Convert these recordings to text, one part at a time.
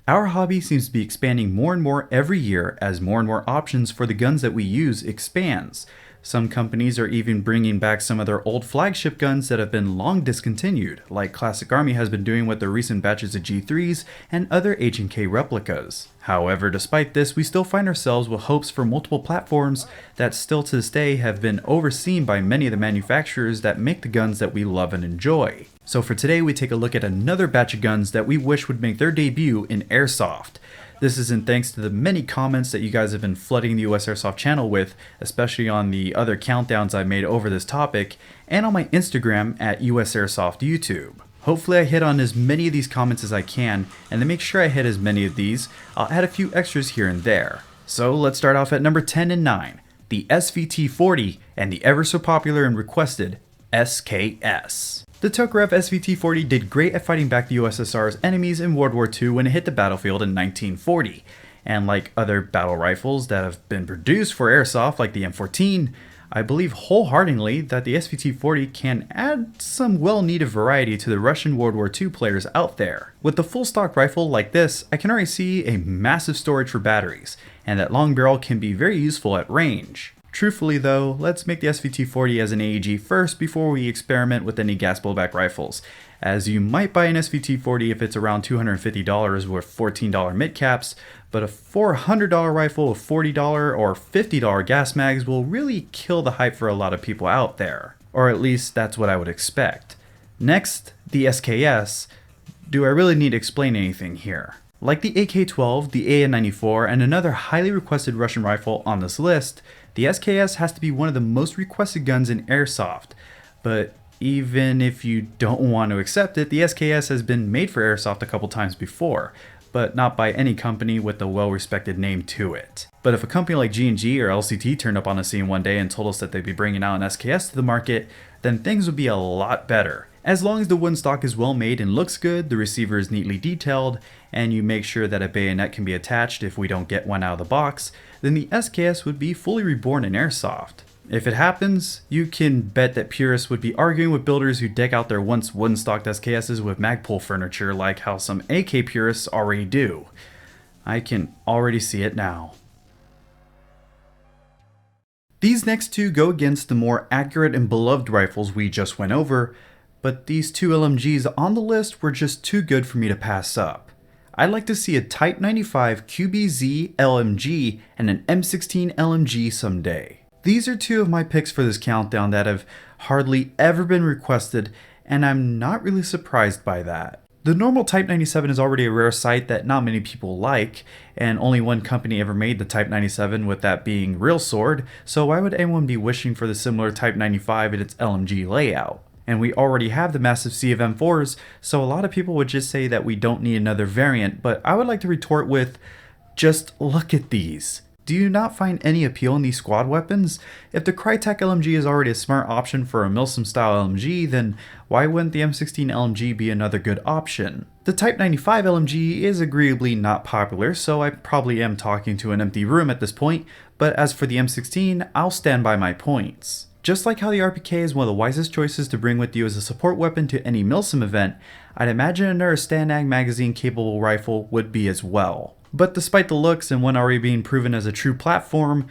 Our hobby seems to be expanding more and more every year as more and more options for the guns that we use expands. Some companies are even bringing back some of their old flagship guns that have been long discontinued, like Classic Army has been doing with their recent batches of G3s and other H&K replicas. However, despite this, we still find ourselves with hopes for multiple platforms that still to this day have been overseen by many of the manufacturers that make the guns that we love and enjoy. So for today, we take a look at another batch of guns that we wish would make their debut in Airsoft. This is in thanks to the many comments that you guys have been flooding the USAirsoft channel with, especially on the other countdowns I made over this topic, and on my Instagram at USAirsoft YouTube. Hopefully I hit on as many of these comments as I can, and to make sure I hit as many of these, I'll add a few extras here and there. So let's start off at number 10 and 9, the SVT-40 and the ever so popular and requested SKS. The Tokarev SVT-40 did great at fighting back the USSR's enemies in World War II when it hit the battlefield in 1940. And like other battle rifles that have been produced for Airsoft like the M14, I believe wholeheartedly that the SVT-40 can add some well-needed variety to the Russian World War II players out there. With the full stock rifle like this, I can already see a massive storage for batteries, and that long barrel can be very useful at range. Truthfully though, let's make the SVT-40 as an AEG first before we experiment with any gas blowback rifles, as you might buy an SVT-40 if it's around $250 with $14 mid caps, but a $400 rifle with $40 or $50 gas mags will really kill the hype for a lot of people out there. Or at least that's what I would expect. Next, the SKS. Do I really need to explain anything here? Like the AK-12, the AN-94, and another highly requested Russian rifle on this list, the SKS has to be one of the most requested guns in Airsoft. But even if you don't want to accept it, the SKS has been made for Airsoft a couple times before, but not by any company with a well-respected name to it. But if a company like G&G or LCT turned up on the scene one day and told us that they'd be bringing out an SKS to the market, then things would be a lot better. As long as the wooden stock is well made and looks good, the receiver is neatly detailed, and you make sure that a bayonet can be attached if we don't get one out of the box, then the SKS would be fully reborn in Airsoft. If it happens, you can bet that purists would be arguing with builders who deck out their once wooden stocked SKSs with Magpul furniture like how some AK purists already do. I can already see it now. These next two go against the more accurate and beloved rifles we just went over, but these two LMGs on the list were just too good for me to pass up. I'd like to see a Type 95 QBZ LMG and an M16 LMG someday. These are two of my picks for this countdown that have hardly ever been requested, and I'm not really surprised by that. The normal Type 97 is already a rare sight that not many people like, and only one company ever made the Type 97, with that being Real Sword, so why would anyone be wishing for the similar Type 95 in its LMG layout? And we already have the massive sea of M4s, so a lot of people would just say that we don't need another variant, but I would like to retort with, just look at these. Do you not find any appeal in these squad weapons? If the Crytek LMG is already a smart option for a Milsim style LMG, then why wouldn't the M16 LMG be another good option? The Type 95 LMG is agreeably not popular, so I probably am talking to an empty room at this point, but as for the M16, I'll stand by my points. Just like how the RPK is one of the wisest choices to bring with you as a support weapon to any Milsim event, I'd imagine another Stanag magazine capable rifle would be as well. But despite the looks and one already being proven as a true platform,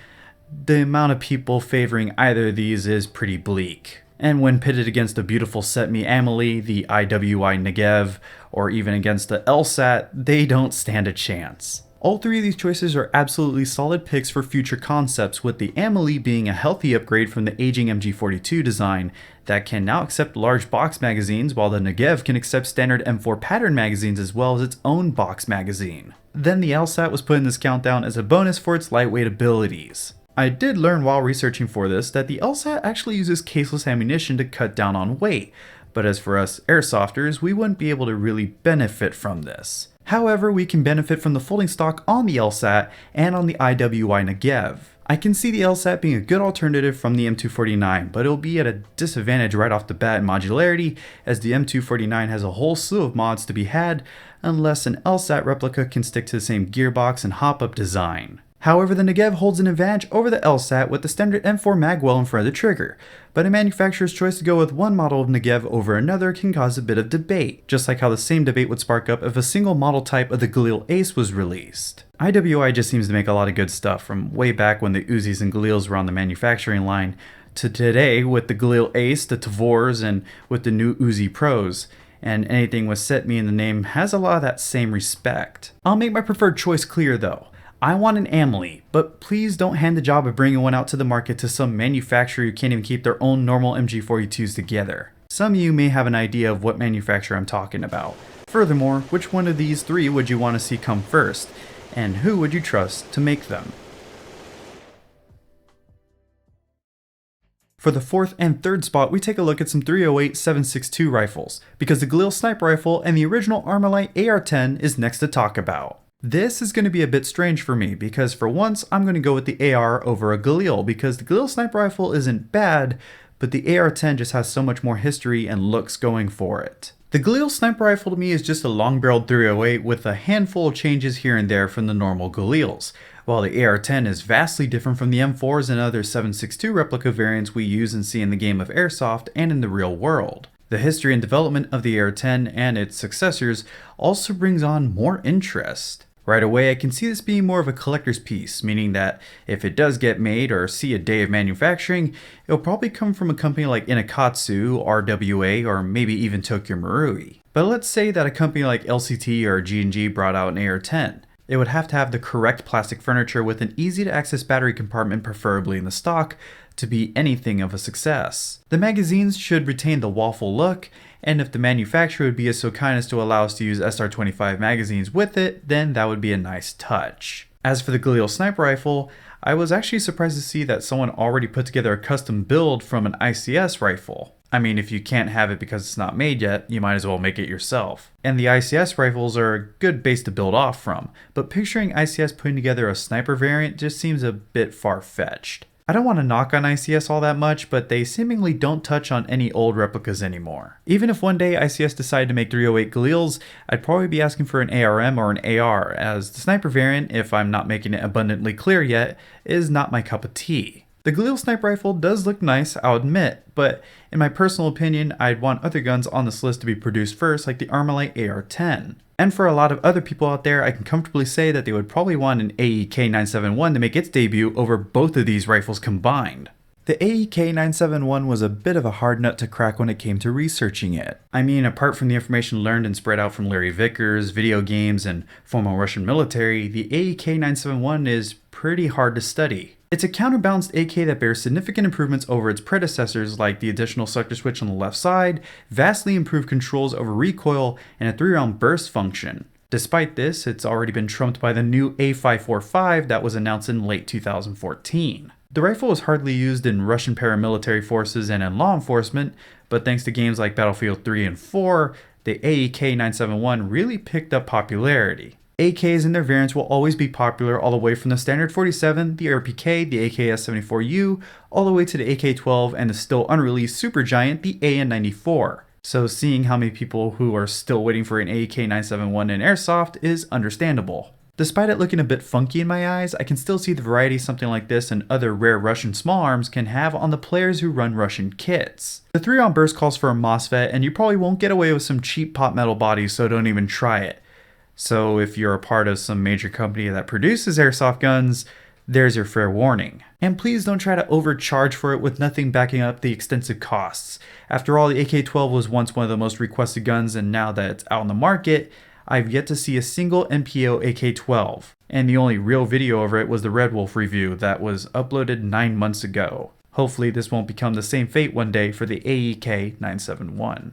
the amount of people favoring either of these is pretty bleak. And when pitted against the beautiful Setme Ameli, the IWI Negev, or even against the LSAT, they don't stand a chance. All three of these choices are absolutely solid picks for future concepts, with the Ameli being a healthy upgrade from the aging MG42 design that can now accept large box magazines, while the Negev can accept standard M4 pattern magazines as well as its own box magazine. Then the LSAT was put in this countdown as a bonus for its lightweight abilities. I did learn while researching for this that the LSAT actually uses caseless ammunition to cut down on weight, but as for us airsofters, we wouldn't be able to really benefit from this. However, we can benefit from the folding stock on the LSAT and on the IWI Negev. I can see the LSAT being a good alternative from the M249, but it'll be at a disadvantage right off the bat in modularity, as the M249 has a whole slew of mods to be had, unless an LSAT replica can stick to the same gearbox and hop-up design. However, the Negev holds an advantage over the LSAT with the standard M4 magwell in front of the trigger, but a manufacturer's choice to go with one model of Negev over another can cause a bit of debate, just like how the same debate would spark up if a single model type of the Galil Ace was released. IWI just seems to make a lot of good stuff, from way back when the Uzis and Galils were on the manufacturing line, to today with the Galil Ace, the Tavors, and with the new Uzi Pros. And anything with Set Me in the name has a lot of that same respect. I'll make my preferred choice clear though. I want an Ameli, but please don't hand the job of bringing one out to the market to some manufacturer who can't even keep their own normal MG42s together. Some of you may have an idea of what manufacturer I'm talking about. Furthermore, which one of these three would you want to see come first, and who would you trust to make them? For the fourth and third spot, we take a look at some 308 7.62 rifles, because the Galil sniper rifle and the original Armalite AR-10 is next to talk about. This is going to be a bit strange for me, because for once I'm going to go with the AR over a Galil, because the Galil sniper rifle isn't bad, but the AR-10 just has so much more history and looks going for it. The Galil sniper rifle to me is just a long-barreled 308 with a handful of changes here and there from the normal Galils, while the AR-10 is vastly different from the M4s and other 7.62 replica variants we use and see in the game of Airsoft and in the real world. The history and development of the AR-10 and its successors also brings on more interest. Right away, I can see this being more of a collector's piece, meaning that if it does get made or see a day of manufacturing, it'll probably come from a company like Inakatsu, RWA, or maybe even Tokyo Marui. But let's say that a company like LCT or G&G brought out an AR-10. It would have to have the correct plastic furniture with an easy to access battery compartment, preferably in the stock, to be anything of a success. The magazines should retain the waffle look, and if the manufacturer would be so kind as to allow us to use SR25 magazines with it, then that would be a nice touch. As for the Galil sniper rifle, I was actually surprised to see that someone already put together a custom build from an ICS rifle. I mean, if you can't have it because it's not made yet, you might as well make it yourself. And the ICS rifles are a good base to build off from, but picturing ICS putting together a sniper variant just seems a bit far-fetched. I don't want to knock on ICS all that much, but they seemingly don't touch on any old replicas anymore. Even if one day ICS decided to make 308 Galils, I'd probably be asking for an ARM or an AR, as the sniper variant, if I'm not making it abundantly clear yet, is not my cup of tea. The Galil sniper rifle does look nice, I'll admit, but in my personal opinion, I'd want other guns on this list to be produced first, like the Armalite AR-10. And for a lot of other people out there, I can comfortably say that they would probably want an AEK-971 to make its debut over both of these rifles combined. The AEK-971 was a bit of a hard nut to crack when it came to researching it. I mean, apart from the information learned and spread out from Larry Vickers, video games, and former Russian military, the AEK-971 is pretty hard to study. It's a counterbalanced AK that bears significant improvements over its predecessors, like the additional selector switch on the left side, vastly improved controls over recoil, and a 3-round burst function. Despite this, it's already been trumped by the new A545 that was announced in late 2014. The rifle was hardly used in Russian paramilitary forces and in law enforcement, but thanks to games like Battlefield 3 and 4, the AEK-971 really picked up popularity. AKs and their variants will always be popular, all the way from the standard 47, the RPK, the AKS-74U, all the way to the AK-12 and the still unreleased supergiant, the AN-94. So seeing how many people who are still waiting for an AEK-971 in Airsoft is understandable. Despite it looking a bit funky in my eyes, I can still see the variety something like this and other rare Russian small arms can have on the players who run Russian kits. The 3-round burst calls for a MOSFET, and you probably won't get away with some cheap pot metal bodies, so don't even try it. So if you're a part of some major company that produces airsoft guns, there's your fair warning. And please don't try to overcharge for it with nothing backing up the extensive costs. After all, the AK-12 was once one of the most requested guns, and now that it's out on the market, I've yet to see a single NPO AK-12. And the only real video over it was the Red Wolf review that was uploaded 9 months ago. Hopefully this won't become the same fate one day for the AEK-971.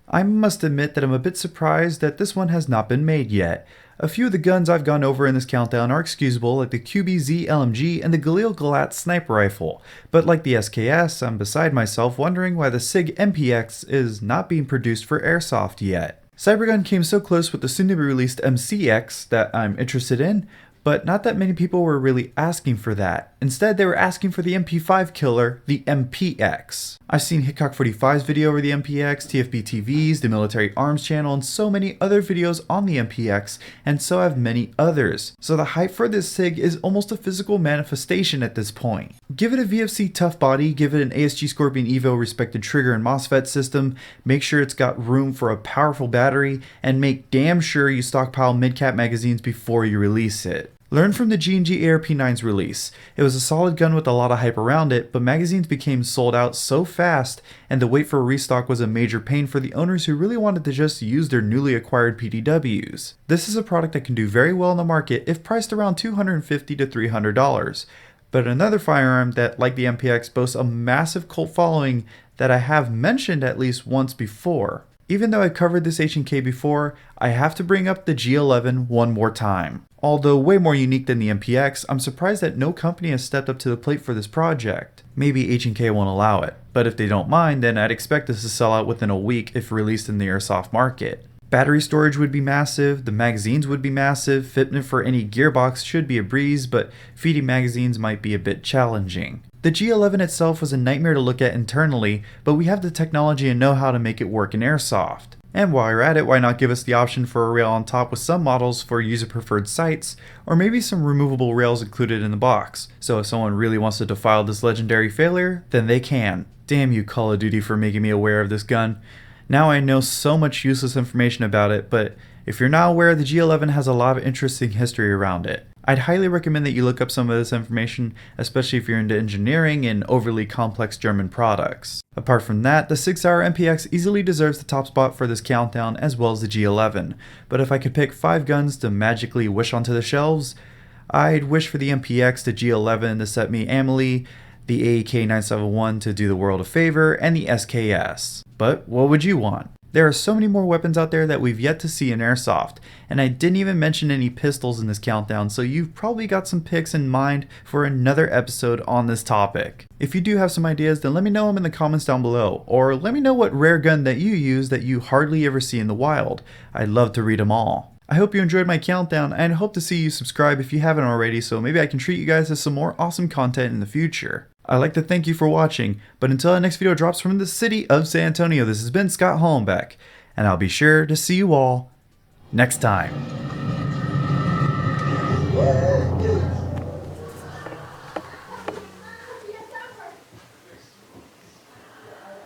I must admit that I'm a bit surprised that this one has not been made yet. A few of the guns I've gone over in this countdown are excusable, like the QBZ LMG and the Galil Galat sniper rifle, but like the SKS, I'm beside myself wondering why the SIG MPX is not being produced for Airsoft yet. Cybergun came so close with the soon-to-be released MCX that I'm interested in, but not that many people were really asking for that. Instead, they were asking for the MP5 killer, the MPX. I've seen Hitchcock 45's video over the MPX, TFB TV's, the Military Arms channel, and so many other videos on the MPX, and so have many others. So the hype for this SIG is almost a physical manifestation at this point. Give it a VFC tough body, give it an ASG Scorpion Evo respected trigger and MOSFET system, make sure it's got room for a powerful battery, and make damn sure you stockpile mid-cap magazines before you release it. Learn from the G&G ARP9's release. It was a solid gun with a lot of hype around it, but magazines became sold out so fast, and the wait for a restock was a major pain for the owners who really wanted to just use their newly acquired PDWs. This is a product that can do very well in the market if priced around $250 to $300. But another firearm that, like the MPX, boasts a massive cult following that I have mentioned at least once before. Even though I covered this H&K before, I have to bring up the G11 one more time. Although way more unique than the MPX, I'm surprised that no company has stepped up to the plate for this project. Maybe H&K won't allow it, but if they don't mind, then I'd expect this to sell out within a week if released in the airsoft market. Battery storage would be massive, the magazines would be massive, fitment for any gearbox should be a breeze, but feeding magazines might be a bit challenging. The G11 itself was a nightmare to look at internally, but we have the technology and know-how to make it work in airsoft. And while you're at it, why not give us the option for a rail on top with some models for user-preferred sights, or maybe some removable rails included in the box, so if someone really wants to defile this legendary failure, then they can. Damn you, Call of Duty, for making me aware of this gun. Now I know so much useless information about it, but if you're not aware, the G11 has a lot of interesting history around it. I'd highly recommend that you look up some of this information, especially if you're into engineering and overly complex German products. Apart from that, the 6-hour MPX easily deserves the top spot for this countdown as well as the G11, but if I could pick 5 guns to magically wish onto the shelves, I'd wish for the MPX, the G11 to set me Ameli, the AEK-971 to do the world a favor, and the SKS. But what would you want? There are so many more weapons out there that we've yet to see in airsoft, and I didn't even mention any pistols in this countdown, so you've probably got some picks in mind for another episode on this topic. If you do have some ideas, then let me know them in the comments down below, or let me know what rare gun that you use that you hardly ever see in the wild. I'd love to read them all. I hope you enjoyed my countdown, and I hope to see you subscribe if you haven't already, so maybe I can treat you guys to some more awesome content in the future. I'd like to thank you for watching, but until our next video drops from the city of San Antonio, this has been Scott Hollenbeck, and I'll be sure to see you all next time.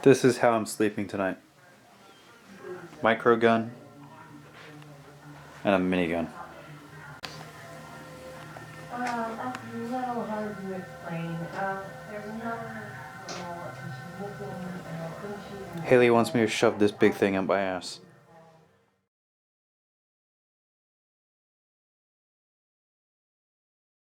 This is how I'm sleeping tonight. Micro gun and a minigun. That's a little hard to explain. There's another little, she's missing, and I think she's... Haley wants me to shove this big thing up my ass.